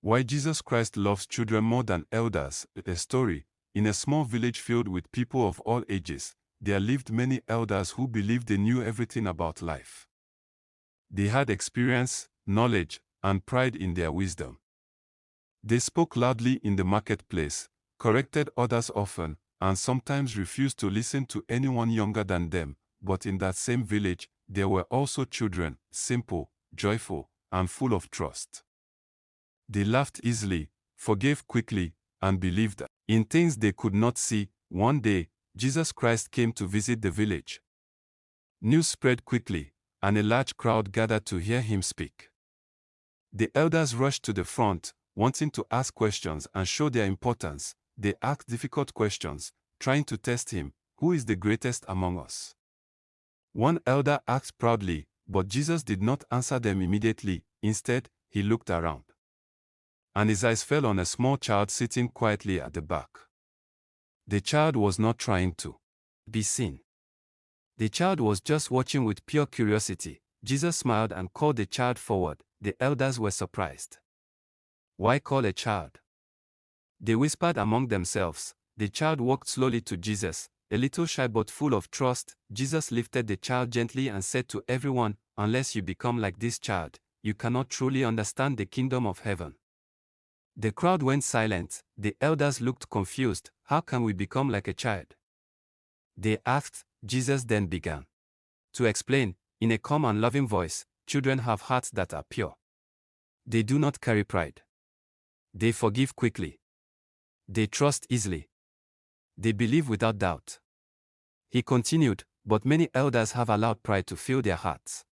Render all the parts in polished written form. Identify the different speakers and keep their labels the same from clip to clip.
Speaker 1: Why Jesus Christ loves children more than elders. A story. In a small village filled with people of all ages, there lived many elders who believed they knew everything about life. They had experience, knowledge, and pride in their wisdom. They spoke loudly in the marketplace, corrected others often, and sometimes refused to listen to anyone younger than them. But in that same village, there were also children, simple, joyful, and full of trust. They laughed easily, forgave quickly, and believed in things they could not see. One day, Jesus Christ came to visit the village. News spread quickly, and a large crowd gathered to hear him speak. The elders rushed to the front, wanting to ask questions and show their importance. They asked difficult questions, trying to test him. Who is the greatest among us? One elder asked proudly, but Jesus did not answer them immediately. Instead, he looked around, and his eyes fell on a small child sitting quietly at the back. The child was not trying to be seen. The child was just watching with pure curiosity. Jesus smiled and called the child forward. The elders were surprised. Why call a child? They whispered among themselves. The child walked slowly to Jesus, a little shy but full of trust. Jesus lifted the child gently and said to everyone, "Unless you become like this child, you cannot truly understand the kingdom of heaven." The crowd went silent. The elders looked confused. How can we become like a child? They asked. Jesus then began to explain, in a calm and loving voice, children have hearts that are pure. They do not carry pride. They forgive quickly. They trust easily. They believe without doubt. He continued, but many elders have allowed pride to fill their hearts.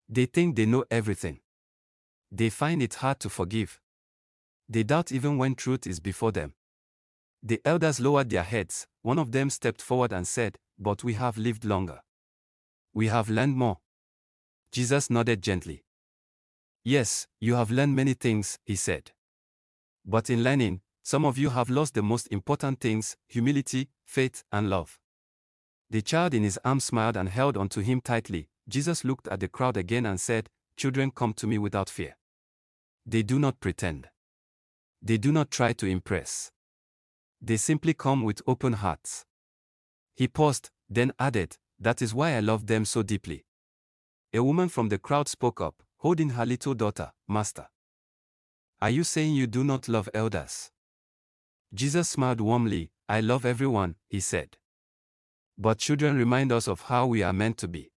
Speaker 1: They think they know everything. They find it hard to forgive. They doubt even when truth is before them. The elders lowered their heads. One of them stepped forward and said, "But we have lived longer. We have learned more." Jesus nodded gently. "Yes, you have learned many things," he said. "But in learning, some of you have lost the most important things: humility, faith, and love." The child in his arms smiled and held onto him tightly. Jesus looked at the crowd again and said, "Children, come to me without fear. They do not pretend. They do not try to impress. They simply come with open hearts." He paused, then added, "That is why I love them so deeply." A woman from the crowd spoke up, holding her little daughter. "Master, are you saying you do not love elders?" Jesus smiled warmly. "I love everyone," he said. "But children remind us of how we are meant to be."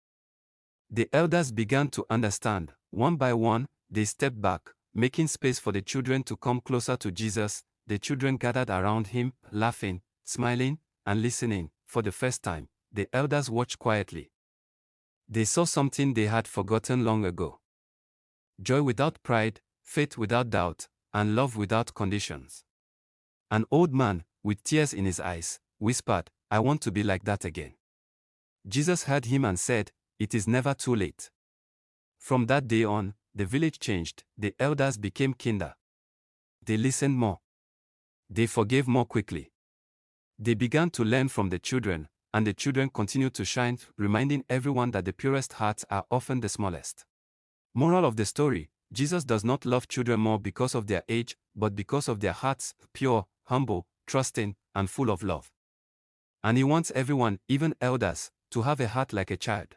Speaker 1: The elders began to understand. One by one, they stepped back, making space for the children to come closer to Jesus. The children gathered around him, laughing, smiling, and listening. For the first time, the elders watched quietly. They saw something they had forgotten long ago: joy without pride, faith without doubt, and love without conditions. An old man, with tears in his eyes, whispered, "I want to be like that again." Jesus heard him and said, "It is never too late." From that day on, the village changed. The elders became kinder. They listened more. They forgave more quickly. They began to learn from the children, and the children continued to shine, reminding everyone that the purest hearts are often the smallest. Moral of the story: Jesus does not love children more because of their age, but because of their hearts, pure, humble, trusting, and full of love. And he wants everyone, even elders, to have a heart like a child.